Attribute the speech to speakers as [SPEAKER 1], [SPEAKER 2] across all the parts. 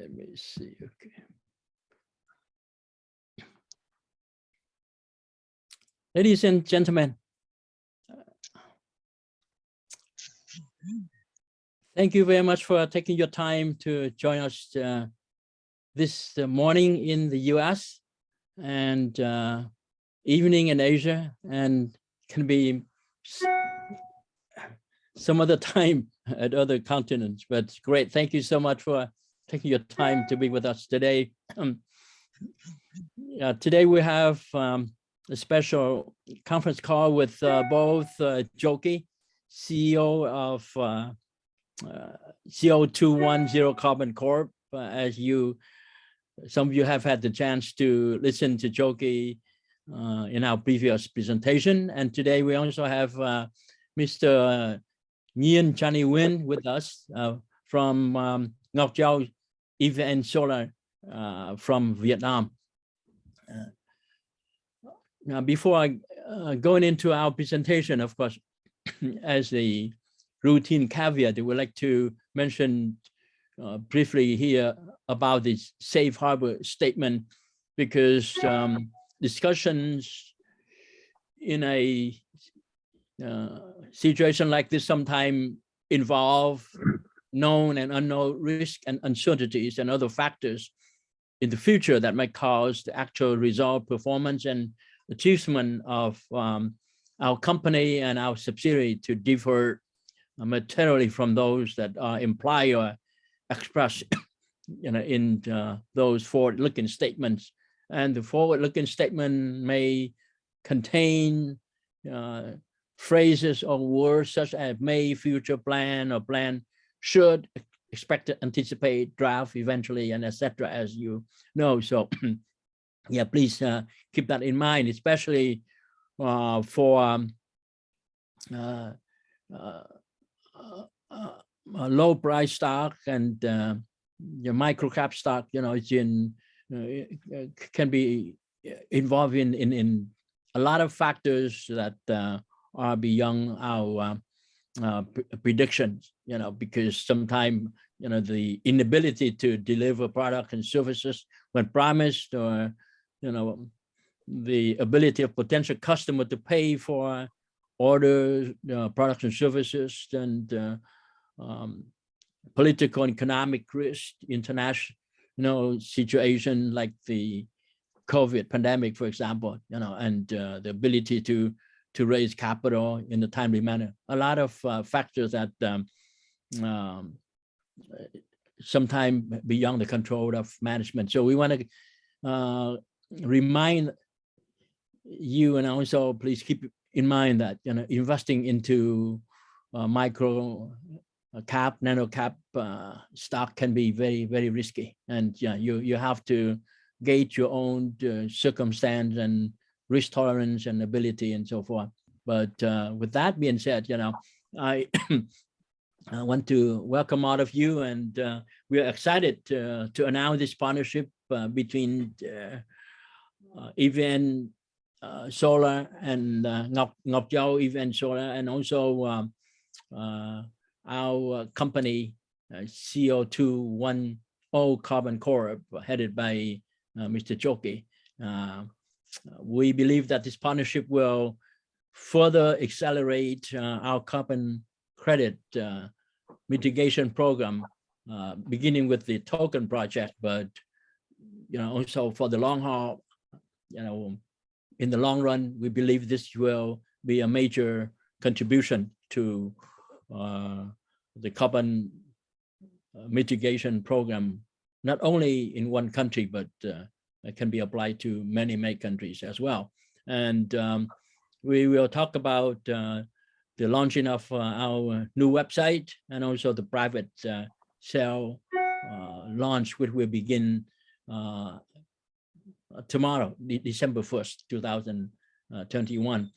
[SPEAKER 1] Let me see. Okay. Ladies and gentlemen, thank you very much for taking your time to join us this morning in the US and evening in Asia, and can be some other time at other continents, but great. Thank you so much for taking your time to be with us today. Today we have a special conference call with both Joki, CEO of CO2-1-0 Carbon Corp. As some of you have had the chance to listen to Joki in our previous presentation. And today we also have Mr. Nguyen Channy Nguyen with us from Ngoc Chau EVN Solar from Vietnam. Now, before going into our presentation, of course, as a routine caveat, I would like to mention briefly here about this safe harbor statement, because discussions in a situation like this sometimes involve known and unknown risk and uncertainties and other factors in the future that might cause the actual result, performance, and achievement of our company and our subsidiary to differ materially from those that are implied or expressed in those forward-looking statements. And the forward-looking statement may contain phrases or words such as may, future, plan, or plan, should, expected, anticipate, draft, eventually, and etc. as you know. So yeah, please keep that in mind, especially for low price stock and your micro cap stock. It's can be involved in a lot of factors that are beyond our predictions, because sometimes the inability to deliver products and services when promised, or the ability of potential customer to pay for orders, products and services, and political and economic risk, international situation like the COVID pandemic, for example, and the ability to raise capital in a timely manner. A lot of factors that sometimes beyond the control of management. So we want to remind you, and also please keep in mind that investing into micro cap, nano cap stock can be very, very risky, and you have to gauge your own circumstance and risk tolerance and ability and so forth. But with that being said, I I want to welcome all of you, and we are excited to announce this partnership between EVN Solar and Ngoc Chau EVN Solar, and also our company CO2-1-0 Carbon Corp, headed by Mr. Joki. We believe that this partnership will further accelerate our carbon credit mitigation program, beginning with the token project, but also for the long haul. In the long run, we believe this will be a major contribution to the carbon mitigation program, not only in one country, but it can be applied to many, many countries as well. And we will talk about the launching of our new website, and also the private sale launch, which will begin tomorrow, December 1st, 2021.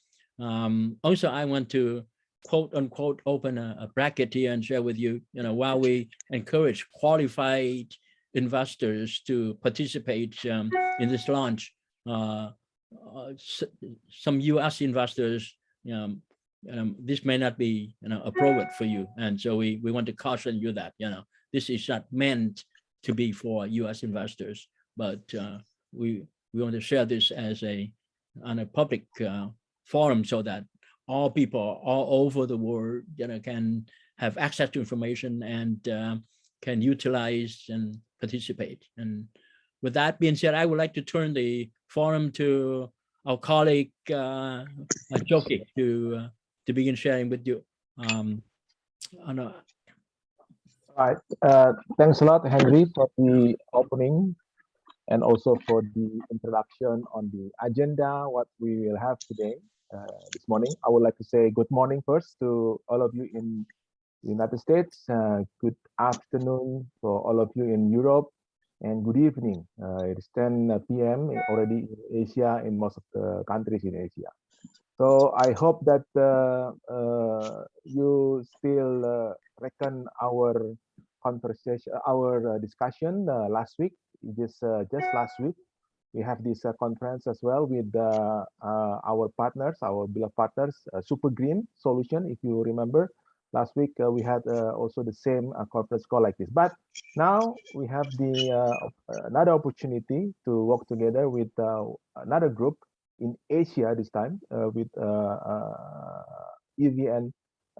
[SPEAKER 1] Also, I want to quote unquote open a bracket here and share with you, while we encourage qualified investors to participate in this launch, some US investors, this may not be appropriate for you, and so we want to caution you that this is not meant to be for U.S. investors, but we want to share this as on a public forum so that all people all over the world, can have access to information and can utilize and participate. And with that being said, I would like to turn the forum to our colleague Joki to begin sharing with you.
[SPEAKER 2] All right. Thanks a lot, Henry, for the opening and also for the introduction on the agenda, what we will have today, this morning. I would like to say good morning first to all of you in the United States, good afternoon for all of you in Europe, and good evening. It's 10 p.m. already in Asia, in most of the countries in Asia. So I hope that you still reckon our conversation, our discussion last week. Just last week, we have this conference as well with our partners, our beloved partners, Super Green Solution. If you remember, last week we had also the same conference call like this. But now we have the another opportunity to work together with another group in Asia this time with EVN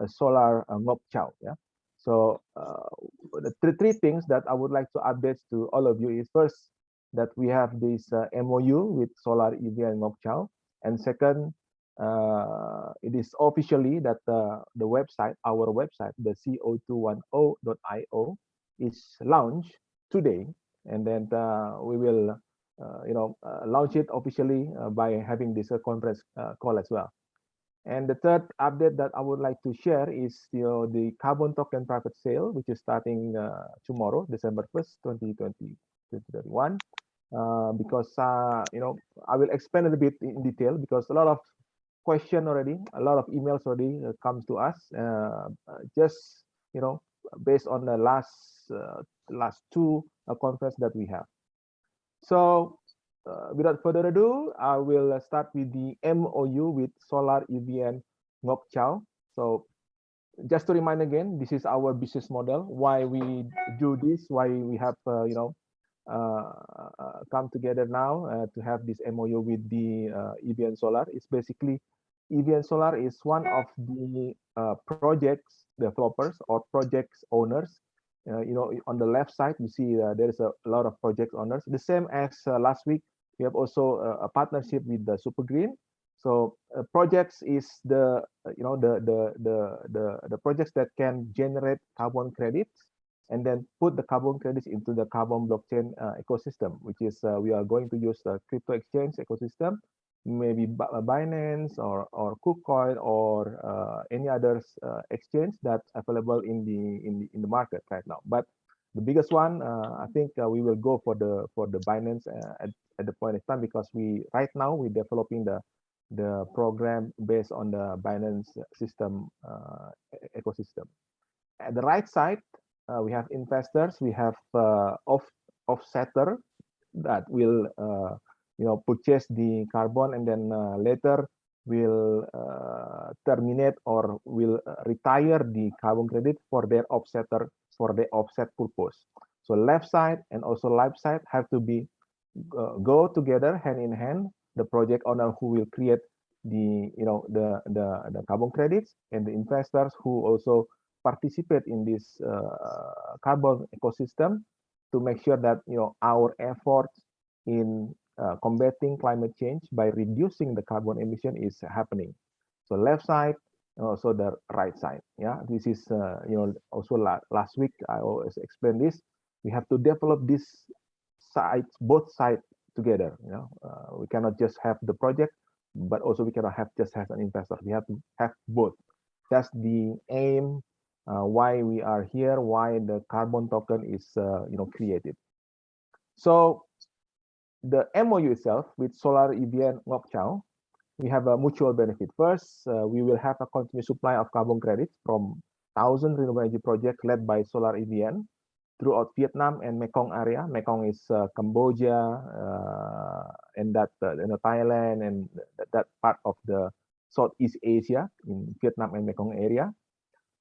[SPEAKER 2] Solar Ngoc Chau. Yeah. So the three things that I would like to update to all of you is first that we have this MOU with Solar EVN Ngoc Chau, and second, it is officially that the website, our website, the CO2-1-0.io, is launched today, and then we will launch it officially by having this conference call as well. And the third update that I would like to share is the carbon token private sale, which is starting tomorrow, December 1st, 2021. Because I will explain a little bit in detail, because a lot of question already, a lot of emails already comes to us, just based on the last two conference that we have. So without further ado, I will start with the MOU with Solar EVN Ngoc Chau. So just to remind again, this is our business model, why we do this, why we have come together now to have this MOU with the EVN Solar. It's basically EVN Solar is one of the projects developers or projects owners. On the left side, you see there is a lot of project owners. The same as last week, we have also a partnership with the Super Green. So projects is the projects that can generate carbon credits and then put the carbon credits into the carbon blockchain ecosystem, which is we are going to use the crypto exchange ecosystem, maybe Binance or KuCoin or any other exchange that's available in the market right now. But the biggest one, I think we will go for the Binance at the point in time, because right now we're developing the program based on the Binance system ecosystem. At the right side, we have investors, we have offsetter that will purchase the carbon and then later will terminate or will retire the carbon credit for their offsetter, for the offset purpose. So left side and also right side have to be go together hand in hand. The project owner who will create the carbon credits and the investors who also participate in this carbon ecosystem to make sure that our efforts in combating climate change by reducing the carbon emission is happening. So left side and also the right side. Yeah, this is also last week I always explained this. We have to develop this sides, both sides together. We cannot just have the project, but also we cannot just have an investor. We have to have both. That's the aim. Why we are here, why the carbon token is created. So the MOU itself with Solar EVN Ngoc Chau, we have a mutual benefit. First, we will have a continuous supply of carbon credits from 1,000 renewable energy projects led by Solar EVN throughout Vietnam and Mekong area. Mekong is Cambodia and that Thailand and that part of the Southeast Asia in Vietnam and Mekong area.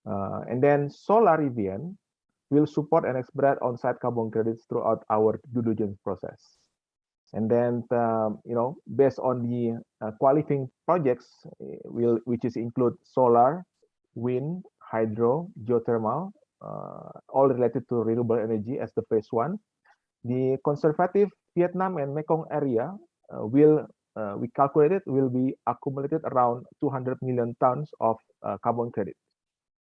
[SPEAKER 2] And then Solar EVN will support and expedite on-site carbon credits throughout our due diligence process. And then, based on the qualifying projects, which include solar, wind, hydro, geothermal, all related to renewable energy as the phase one. The conservative Vietnam and Mekong area we calculated will be accumulated around 200 million tons of carbon credit.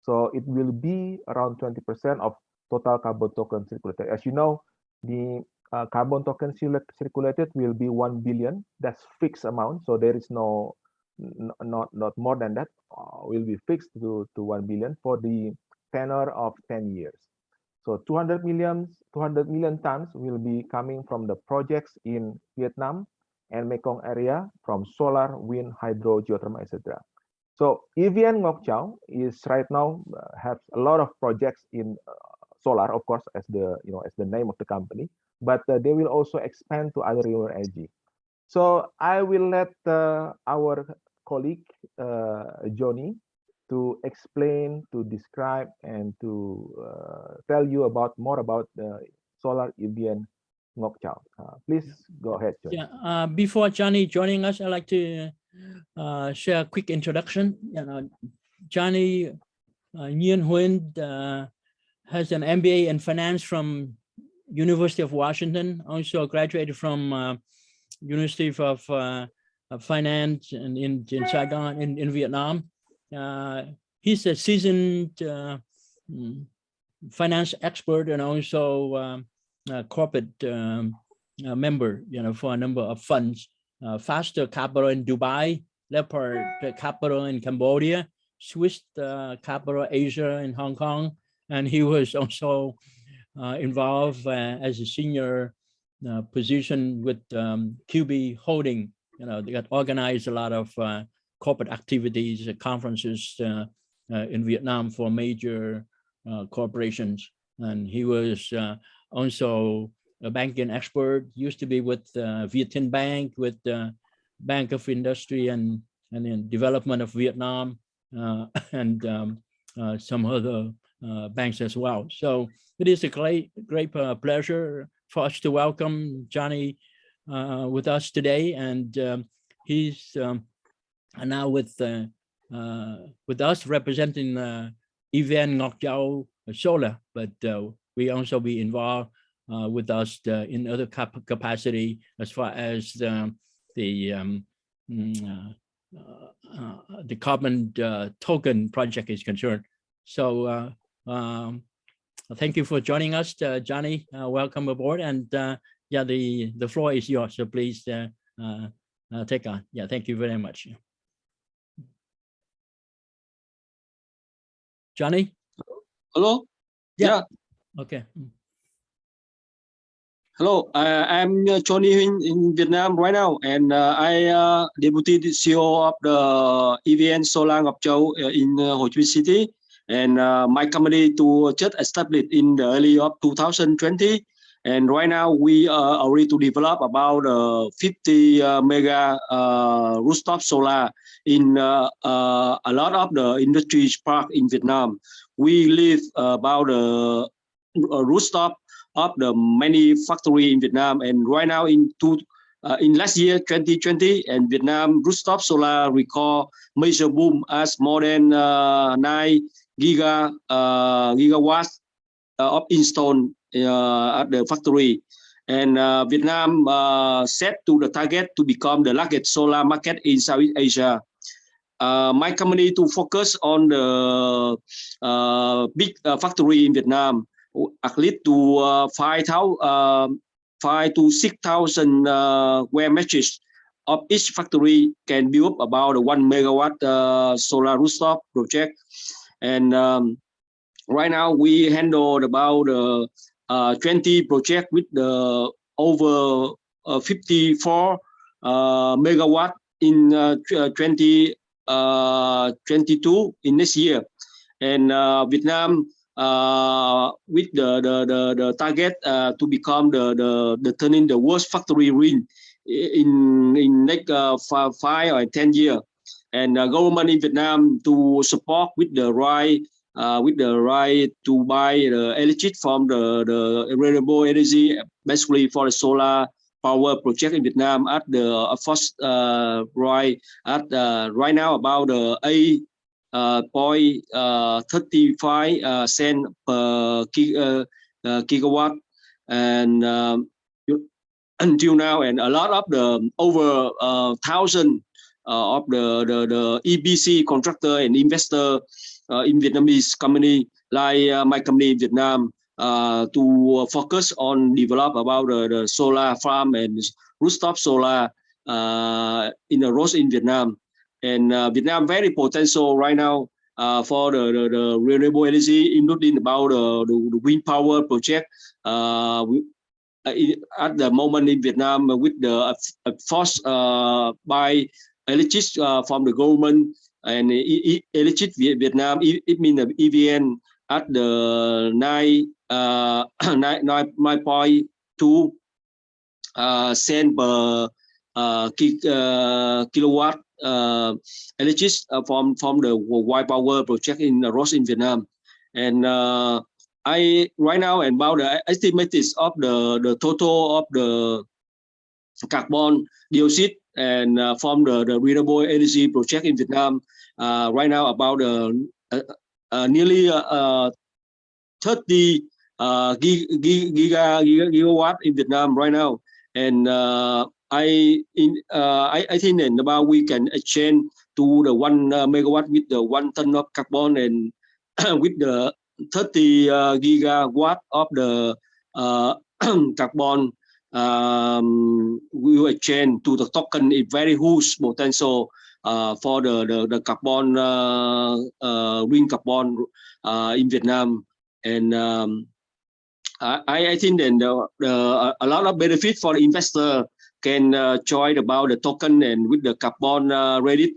[SPEAKER 2] So it will be around 20% of total carbon token circulated. As you know, the carbon token circulated will be 1 billion. That's fixed amount. So there is not more than that. Will be fixed to 1 billion for the tenor of 10 years. So 200 million tons will be coming from the projects in Vietnam and Mekong area from solar, wind, hydro, geothermal, etc. So EVN Ngoc Chau is right now have a lot of projects in solar, of course, as the name of the company, but they will also expand to other renewable energy. So I will let our colleague Johnny to explain, to describe, and to tell you more about the solar EVN Ngoc Chau. Please go ahead, Johnny.
[SPEAKER 1] Yeah. Before Johnny joining us, I'd like to share a quick introduction. Johnny Nguyen Huynh has an MBA in finance from University of Washington. Also graduated from University of Finance in Saigon in Vietnam. He's a seasoned finance expert and also corporate member, for a number of funds. Faster Capital in Dubai, Leopard Capital in Cambodia, Swiss Capital Asia in Hong Kong, and he was also involved as a senior position with QB Holding. They got organized a lot of corporate activities, conferences in Vietnam for major corporations. And he was also a banking expert, used to be with Vietin Bank, with Bank of Industry and then Development of Vietnam, and some other banks as well. So it is a great pleasure for us to welcome Johnny with us today, and he's now with us representing EVN Ngoc Chau Solar, but we also be involved with us in other capacity as far as the carbon token project is concerned. So thank you for joining us, Johnny. Welcome aboard, and yeah, the floor is yours. So please take on. Yeah, thank you very much. Johnny.
[SPEAKER 3] Hello. Yeah.
[SPEAKER 1] Okay.
[SPEAKER 3] Hello, I'm Johnny Huynh in Vietnam right now, and I Deputy CEO of the EVN Solar Ngoc Chau in Ho Chi Minh City, and my company just established in the early of 2020, and right now we are ready to develop about 50 mega rooftop solar in a lot of the industry park in Vietnam. We live about a rooftop of the many factory in Vietnam, and right now in last year 2020, and Vietnam rooftop solar record major boom as more than 9 gigawatts of installed at the factory, and Vietnam set to the target to become the largest solar market in Southeast Asia. My company to focus on the big factory in Vietnam, at least to 5,000 to 6,000 square meters of each factory can build up about a 1 megawatt solar rooftop project. And right now we handled about 20 projects with the over 54 megawatt in 2022 in this year. And Vietnam with the target to become the turning the worst factory ring in next 5 or 10 years, and government in Vietnam to support with the right with the right to buy the electricity from the renewable energy, basically for the solar power project in Vietnam at the first right now about 8.35 cent per gigawatt, and until now, and a lot of the over 1,000 of the EPC contractor and investor in Vietnamese company like my company in Vietnam to focus on develop about the solar farm and rooftop solar in the roads in Vietnam. And Vietnam very potential right now for the renewable energy, including about the wind power project. At the moment in Vietnam, with the force by electricity from the government and electricity Vietnam, it means the EVN at the 9.2 cent per kilowatt electricity from the white power project in the roads in Vietnam. And I right now and about the estimates of the total of the carbon dioxide and from the renewable energy project in Vietnam right now about nearly 30 gigawatt in Vietnam right now. And I think that about we can exchange to the 1 megawatt with the 1 ton of carbon, and with the 30 gigawatt of the carbon we will exchange to the token. Is very huge potential for the carbon green carbon in Vietnam. And I think that a lot of benefit for the investor can join about the token and with the carbon credit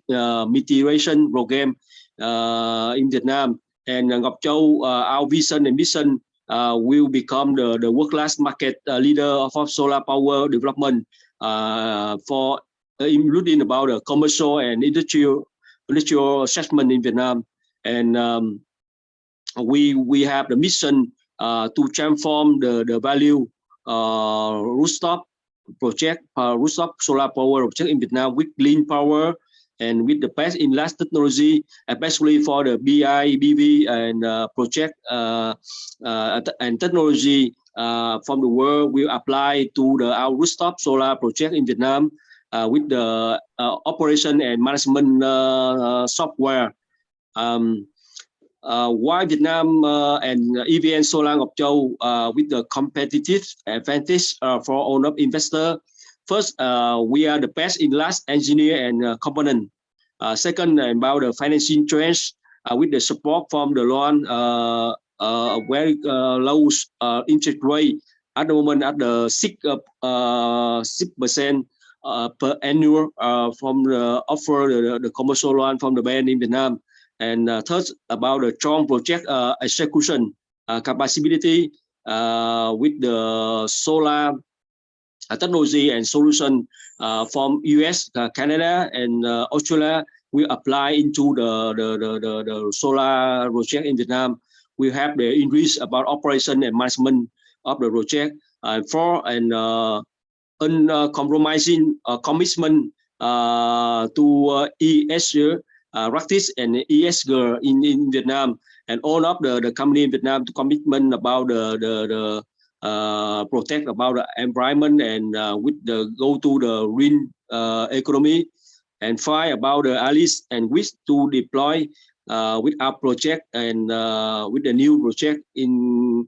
[SPEAKER 3] mitigation program in Vietnam. And Ngoc Chau, our vision and mission will become the world-class market leader of solar power development for including about the commercial and industrial segment in Vietnam. And we have the mission to transform the value rooftop project, rooftop solar power project in Vietnam with clean power and with the best-in-class technology, especially for the BI/BV and project and technology from the world will apply to our rooftop solar project in Vietnam with the operation and management software. Why Vietnam and EVN Ngoc Chau with the competitive advantage for owner investor? First, we are the best in class engineer and component. Second, about the financing trends with the support from the loan, very low interest rate at the moment at the 6% per annual from the offer the commercial loan from the bank in Vietnam. And third, about the strong project execution capability with the solar technology and solution from US, Canada, and Australia. We apply into the solar project in Vietnam. We have the increase about operation and management of the project for an uncompromising commitment to ESG practice and ESG in Vietnam, and all of the company in Vietnam to commitment about the protect about the environment and with the go to the green economy, and find about the allies and wish to deploy with our project and with the new project in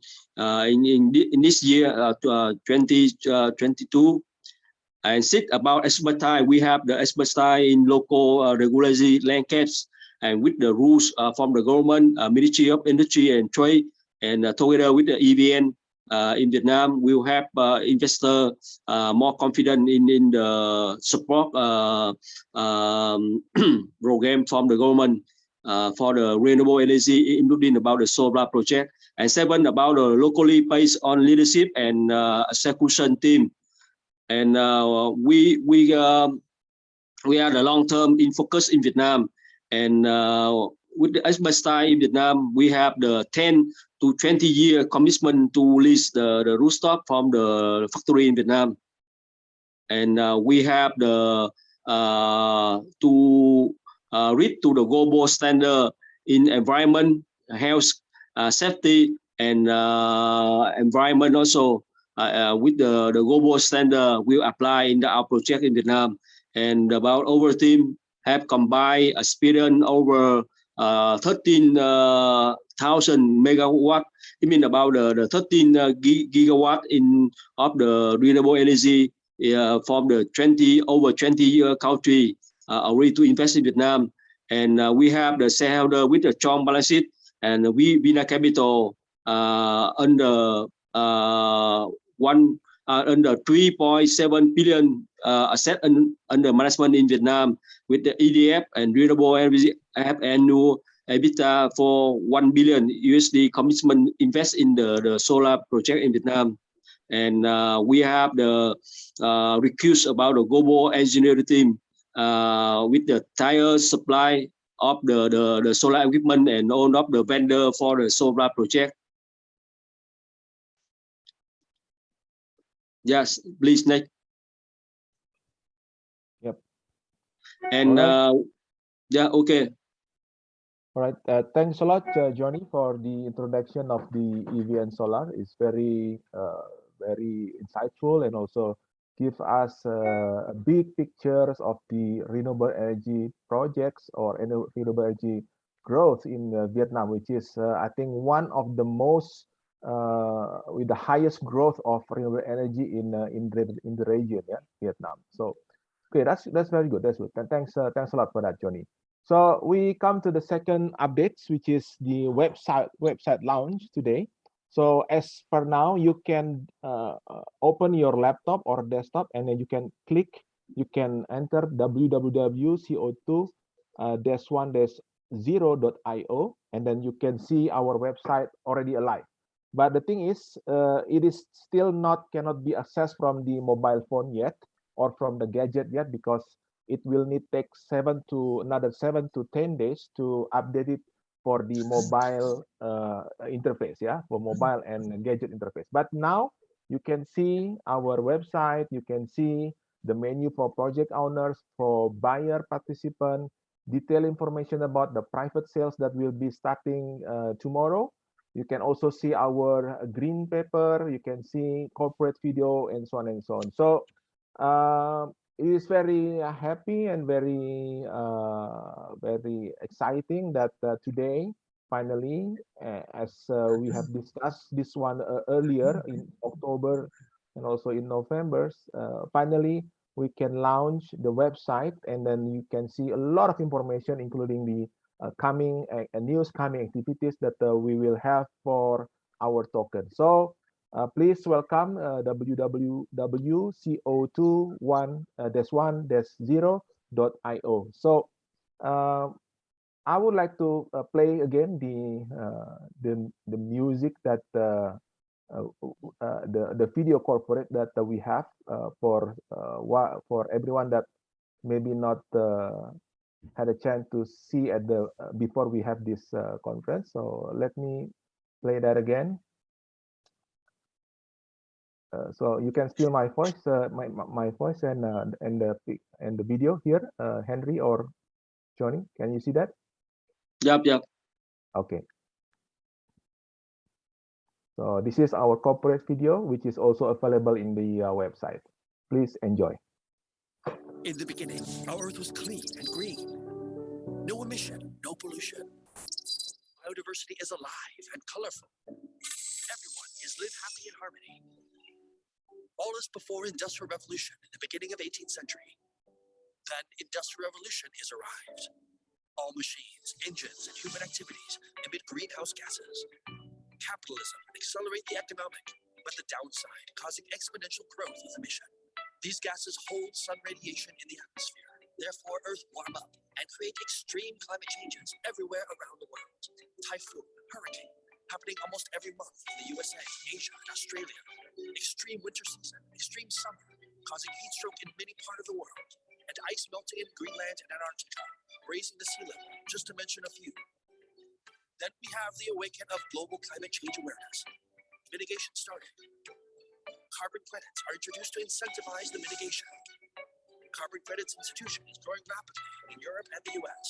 [SPEAKER 3] this year 2022. And sit about expertise. We have the expertise in local regulatory landscapes and with the rules from the government, Ministry of Industry and Trade, and together with the EVN in Vietnam, we'll have investor more confident in the support program from the government for the renewable energy, including about the solar project. And seven, about the locally based on leadership and execution team. And we are the long term in focus in Vietnam, and with the Expertise in Vietnam, we have the 10 to 20 year commitment to lease the rooftop from the factory in Vietnam. And we have the to reach to the global standard in environment, health, safety, and environment also. With the global standard we apply in our project in Vietnam. And about our team have combined experience over 13,000 megawatt. It means about the 13 gigawatt of the renewable energy from the 20 year country already to invest in Vietnam. And we have the shareholder with a strong balance sheet, and we Vina Capital under 3.7 billion asset under management in Vietnam, with the EDF and renewable energy have annual EBITDA for $1 billion USD commitment invest in the solar project in Vietnam. And we have the recruits about the global engineering team with the tire supply of the solar equipment and all of the vendor for the solar project. Yes, please next.
[SPEAKER 2] Yep.
[SPEAKER 3] And
[SPEAKER 2] right.
[SPEAKER 3] yeah, okay.
[SPEAKER 2] All right. Thanks a lot, Johnny, for the introduction of the EVN Solar. It's very insightful, and also give us big pictures of the renewable energy projects or renewable energy growth in Vietnam, which is I think one of the most with the highest growth of renewable energy in the region, yeah, Vietnam. So okay, that's very good. That's good. Thanks a lot for that, Johnny. So we come to the second updates, which is the website launch today. So as per now, you can open your laptop or desktop, and then you can enter www.co2-1-0.io, and then you can see our website already alive. But the thing is, it is still cannot be accessed from the mobile phone yet, or from the gadget yet, because it will take another 7 to 10 days to update it for the mobile interface, yeah, for mobile and gadget interface. But now you can see our website, you can see the menu for project owners, for buyer participant, detailed information about the private sales that will be starting tomorrow. You can also see our green paper, you can see corporate video, and so on and so on. So it is very happy and very exciting that today, finally, as we have discussed this one earlier in October and also in November, finally we can launch the website, and then you can see a lot of information, including the coming activities that we will have for our token. So please welcome www.co2-1-0.io. So I would like to play again the music that the video corporate that we have for everyone that maybe not had a chance to see at the before we have this conference. So let me play that again. So you can still my voice, my voice, and the video here, Henry or Johnny. Can you see that?
[SPEAKER 3] Yep.
[SPEAKER 2] Okay. So this is our corporate video, which is also available in the website. Please enjoy.
[SPEAKER 4] In the beginning, our Earth was clean and green. No emission, no pollution. Biodiversity is alive and colorful. Everyone is live happy in harmony. All is before Industrial Revolution in the beginning of 18th century. Then Industrial Revolution is arrived. All machines, engines, and human activities emit greenhouse gases. Capitalism accelerates the economic, but the downside causing exponential growth of emission. These gases hold sun radiation in the atmosphere. Therefore, Earth warm up and create extreme climate changes everywhere around the world. Typhoon, hurricane, happening almost every month in the USA, Asia, and Australia. Extreme winter season, extreme summer, causing heat stroke in many parts of the world. And ice melting in Greenland and Antarctica, raising the sea level, just to mention a few. Then we have the awakening of global climate change awareness. Mitigation started. Carbon credits are introduced to incentivize the mitigation. Carbon credits institution is growing rapidly in Europe and the US.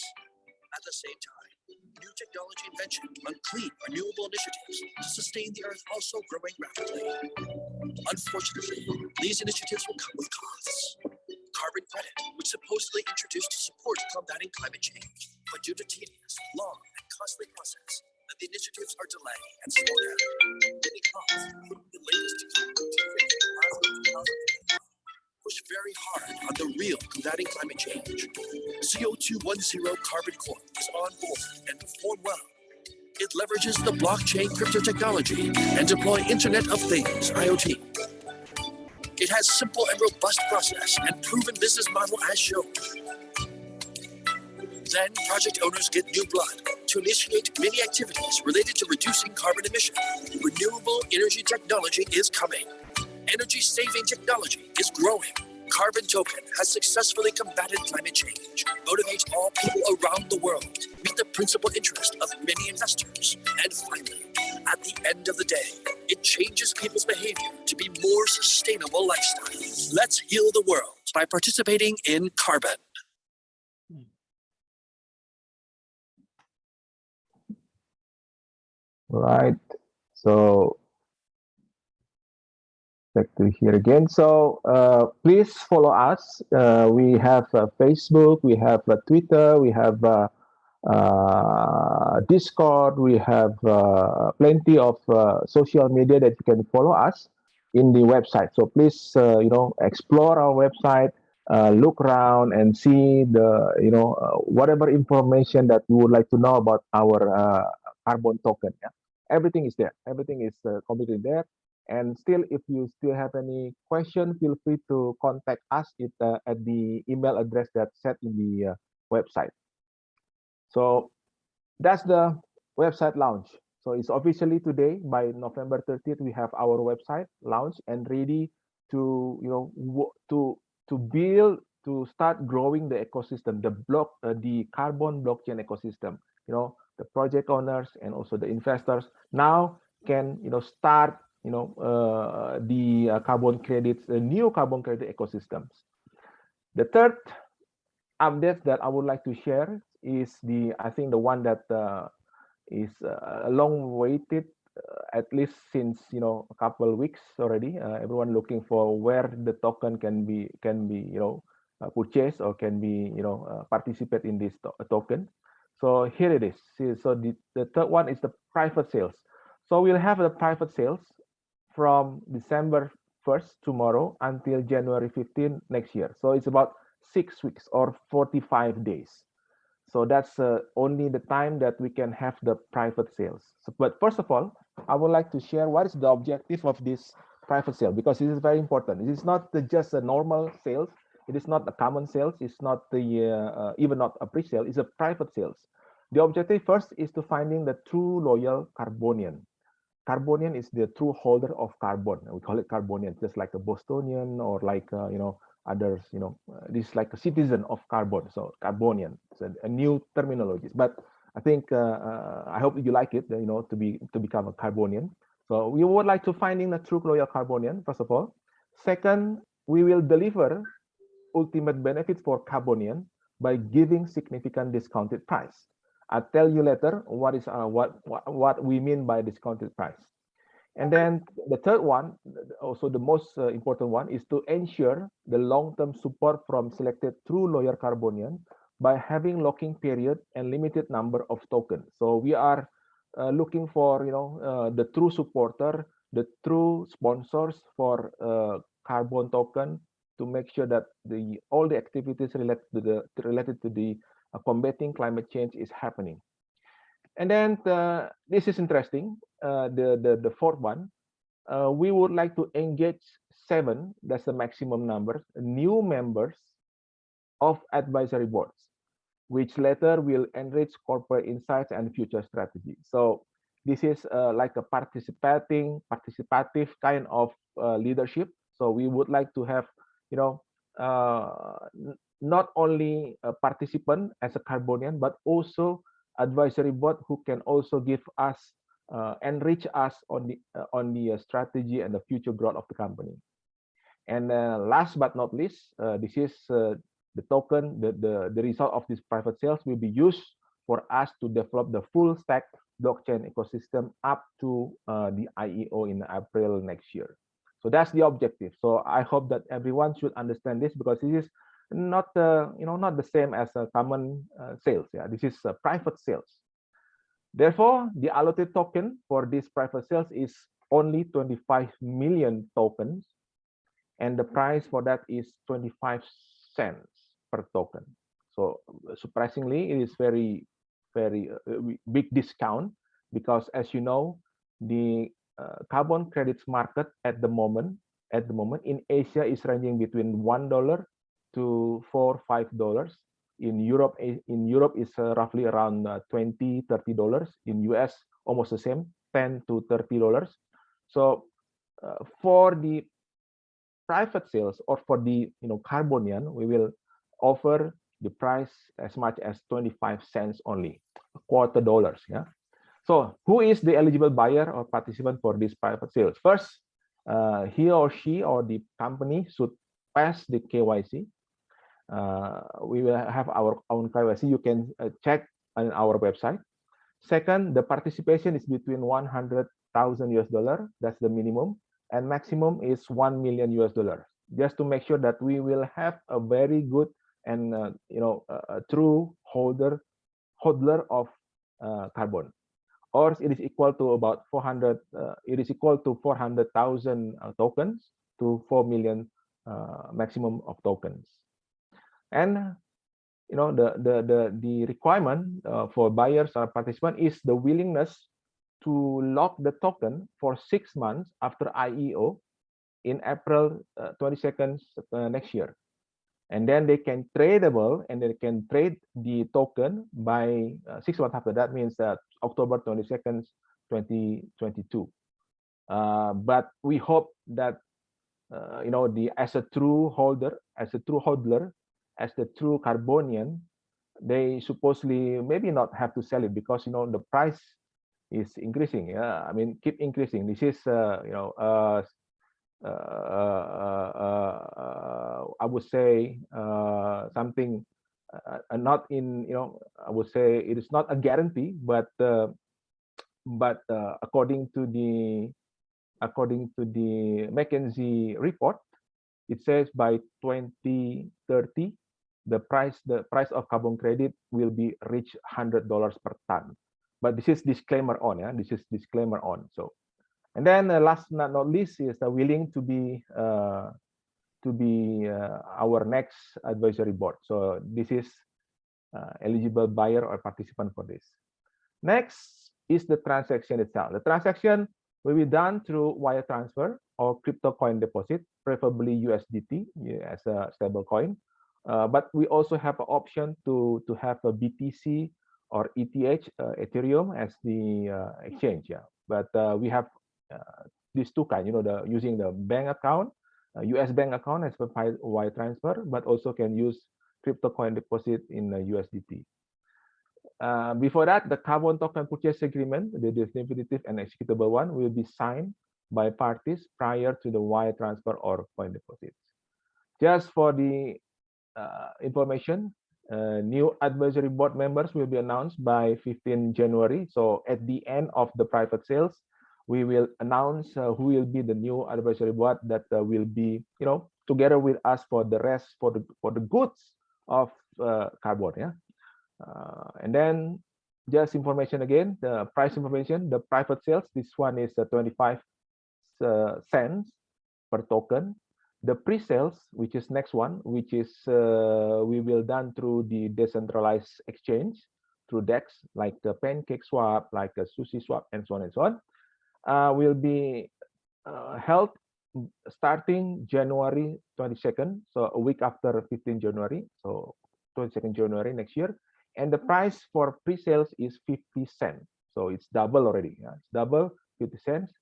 [SPEAKER 4] At the same time, new technology invention on clean, renewable initiatives to sustain the earth also growing rapidly. Unfortunately, these initiatives will come with costs. Carbon credit, which supposedly introduced to support combating climate change, but due to tedious, long, and costly process, that the initiatives are delayed and slowed down. Many costs, including the latest push very hard on the real combating climate change. CO2-1-0 Carbon Corp is on board and perform well. It leverages the blockchain crypto technology and deploy Internet of Things, IoT. It has simple and robust process and proven business model as shown. Then project owners get new blood to initiate many activities related to reducing carbon emission. Renewable energy technology is coming. Energy saving technology is growing. Carbon token has successfully combated climate change, motivates all people around the world, meet the principal interest of many investors, and finally, at the end of the day, it changes people's behavior to be more sustainable lifestyles. Let's heal the world by participating in carbon.
[SPEAKER 2] Right. So back to here again. So please follow us. We have Facebook, we have Twitter, we have Discord, we have plenty of social media that you can follow us in the website. So please, explore our website, look around and see the, whatever information that you would like to know about our carbon token. Yeah? Everything is there. Everything is completely there. And still, if you still have any question, feel free to contact us at the email address that's set in the website. So that's the website launch. So it's officially today, by November 30th, we have our website launched and ready to, to build, to start growing the ecosystem, the carbon blockchain ecosystem. The project owners and also the investors now can, start, the carbon credits, the new carbon credit ecosystems. The third update that I would like to share is I think the one that is long waited, at least since a couple of weeks already. Everyone looking for where the token can be purchased or can be participate in this token. So here it is. So the third one is the private sales. So we'll have the private sales from December 1st tomorrow until January 15 next year. So it's about 6 weeks or 45 days. So that's only the time that we can have the private sales. So, but first of all, I would like to share what is the objective of this private sale, because this is very important. It is not just a normal sales. It is not a common sales. It's not the even not a pre-sale. It's a private sales. The objective first is to finding the true loyal Carbonian. Carbonian is the true holder of carbon. We call it Carbonian, just like a Bostonian or like others. This is like a citizen of carbon. So Carbonian. It's a new terminology, but I think I hope you like it. To become a Carbonian. So we would like to finding the true loyal Carbonian first of all. Second, we will deliver ultimate benefits for Carbonian by giving significant discounted price. I'll tell you later what is what we mean by discounted price. And then the third one, also the most important one, is to ensure the long-term support from selected true loyal Carbonian by having locking period and limited number of tokens. So we are looking for the true supporter, the true sponsors for carbon token, to make sure that all the activities related to the combating climate change is happening. And then this is interesting. The fourth one, we would like to engage 7. That's the maximum number, new members of advisory boards, which later will enrich corporate insights and future strategy. So this is like a participative kind of leadership. So we would like to have not only a participant as a Carbonian, but also advisory board who can also give us enrich us on the strategy and the future growth of the company. And last but not least, this is the token, the result of this private sales will be used for us to develop the full stack blockchain ecosystem up to the IEO in April next year. So that's the objective. So I hope that everyone should understand this, because this is not not the same as a common sales. Yeah, this is private sales. Therefore, the allotted token for this private sales is only 25 million tokens, and the price for that is 25 cents per token. So surprisingly, it is very big discount, because as you know, the carbon credits market at the moment in Asia is ranging between $1 to $4-5. In Europe is roughly around $20-30. In US, almost the same, $10 to $30. So for the private sales, or for the Carbonian, we will offer the price as much as 25 cents only, $0.25. Yeah. So who is the eligible buyer or participant for this private sales? First, he or she or the company should pass the KYC. We will have our own KYC. You can check on our website. Second, the participation is between $100,000, that's the minimum, and maximum is $1 million, just to make sure that we will have a very good and a true hodler of carbon, or it is equal to about 400. It is equal to 400,000 tokens to 4 million maximum of tokens. And the requirement for buyers or participant is the willingness to lock the token for 6 months after IEO in April 22nd next year. And then they can tradable, and they can trade the token by 6 months after. That means that October 22nd, 2022. But we hope that as a true hodler, as the true Carbonian, they supposedly maybe not have to sell it, because the price is increasing. Yeah, I mean, keep increasing. This is I would say something not in I would say it is not a guarantee, but according to the McKinsey report, it says by 2030 the price of carbon credit will be reach $100 per ton. But this is disclaimer on. Yeah, this is disclaimer on. So. And then last but not least is willing to be our next advisory board. So this is eligible buyer or participant for this. Next is the transaction itself. The transaction will be done through wire transfer or crypto coin deposit, preferably USDT as a stable coin. But we also have an option to have a BTC or ETH, Ethereum, as the exchange. Yeah, but we have these two kinds, using the bank account, US bank account as per wire transfer, but also can use crypto coin deposit in USDT. Before that, the carbon token purchase agreement, the definitive and executable one, will be signed by parties prior to the wire transfer or coin deposits. Just for the information, new advisory board members will be announced by 15 January. So at the end of the private sales, we will announce who will be the new advisory board that will be, together with us for the rest, for the goods of carbon. Yeah, and then just information again, the price information, the private sales. This one is 25 cents per token. The pre-sales, which is next one, which is we will done through the decentralized exchange through DEX, like the Pancake Swap, like a Sushi Swap, and so on and so on. Will be held starting January 22nd, so a week after 15 January, so 22nd January next year. And the price for pre-sales is 50 cents, so it's double already. Yeah, it's double, 50 cents.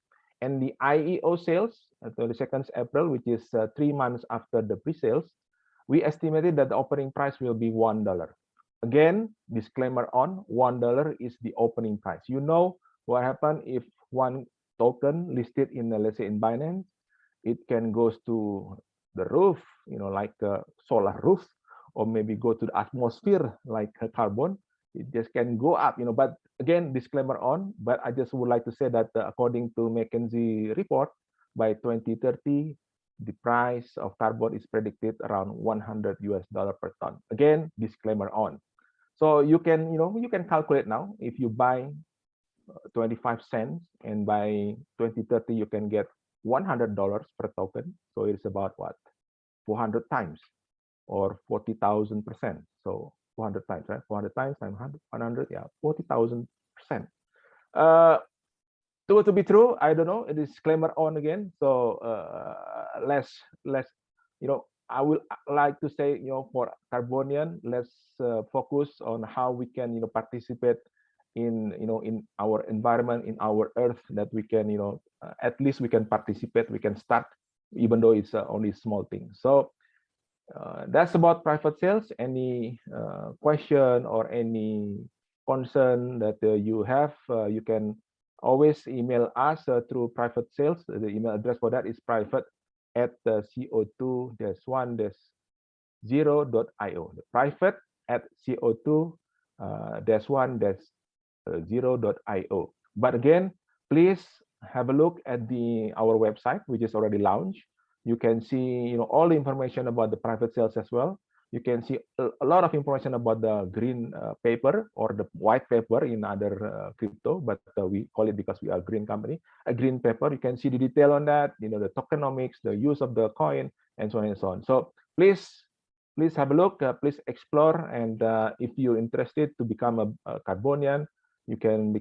[SPEAKER 2] And the IEO sales, 22nd April, which is 3 months after the pre-sales, we estimated that the offering price will be $1. Again, disclaimer on $1 is the opening price. You know what happens if one token listed in, let's say in Binance, it can goes to the roof, like a solar roof, or maybe go to the atmosphere like a carbon. It just can go up, but again, disclaimer on, but I just would like to say that according to McKinsey report, by 2030, the price of carbon is predicted around $100 per ton. Again, disclaimer on. So you can, you can calculate now. If you buy 25 cents and by 2030 you can get $100 per token. So it's about what? 400 times or 40,000%. So 400 times, right? 400 times 100, yeah, 40,000%. To be true, I don't know. A disclaimer on again. So let's I will like to say, for Carbonian, let's focus on how we can, participate in, in our environment, in our earth, that we can, at least we can participate, we can start, even though it's only small thing. So that's about private sales. Any question or any concern that you have, you can always email us through private sales. The email address for that is private@co2-1-0.io. private@co2-1-0.io. But again, please have a look at our website, which is already launched. You can see, all the information about the private sales as well. You can see a lot of information about the green paper or the white paper in other crypto, but we call it, because we are a green company, a green paper. You can see the detail on that, the tokenomics, the use of the coin, and so on and so on. So please have a look, please explore, and if you're interested to become a Carbonian, you can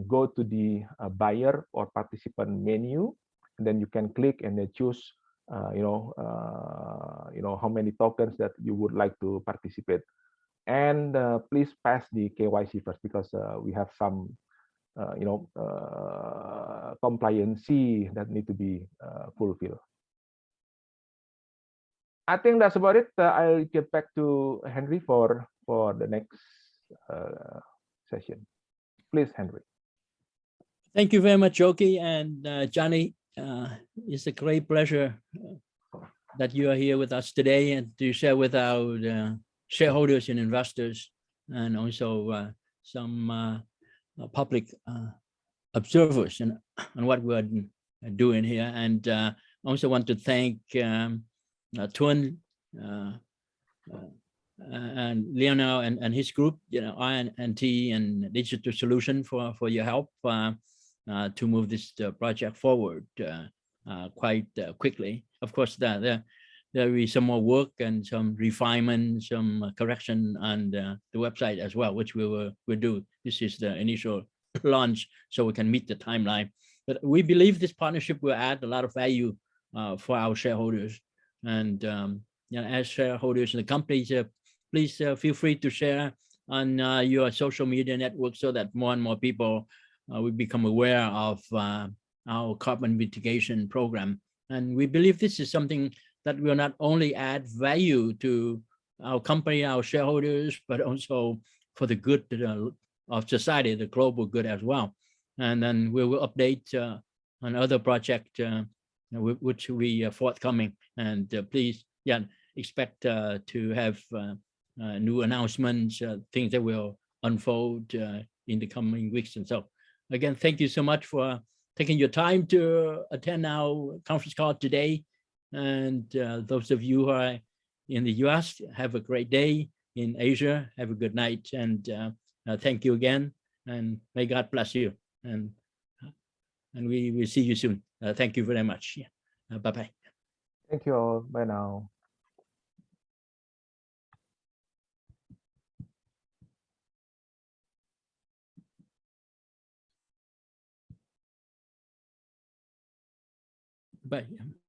[SPEAKER 2] go to the buyer or participant menu, and then you can click and then choose how many tokens that you would like to participate. And please pass the KYC first, because we have some compliancy that need to be fulfilled. I think that's about it. I'll get back to Henry for the next session. Please, Henry.
[SPEAKER 1] Thank you very much, Joki and Johnny. It's a great pleasure that you are here with us today and to share with our shareholders and investors, and also some public observers on what we're doing here. And I also want to thank Tuan and Leonel and his group, INT and Digital Solution for your help to move this project forward quite quickly. Of course, there will be some more work and some refinement, some correction on the website as well, which we will do. This is the initial launch, so we can meet the timeline. But we believe this partnership will add a lot of value for our shareholders. And as shareholders in the company, please feel free to share on your social media network, so that more and more people will become aware of our carbon mitigation program. And we believe this is something that will not only add value to our company, our shareholders, but also for the good of society, the global good as well. And then we will update on other projects which we are forthcoming. And please, expect to have new announcements, things that will unfold in the coming weeks. And so, again, thank you so much for taking your time to attend our conference call today. And those of you who are in the US, have a great day. In Asia, have a good night. And thank you again. And may God bless you. And we will see you soon. Thank you very much. Bye-bye.
[SPEAKER 2] Thank you all. Bye now.
[SPEAKER 1] Bye.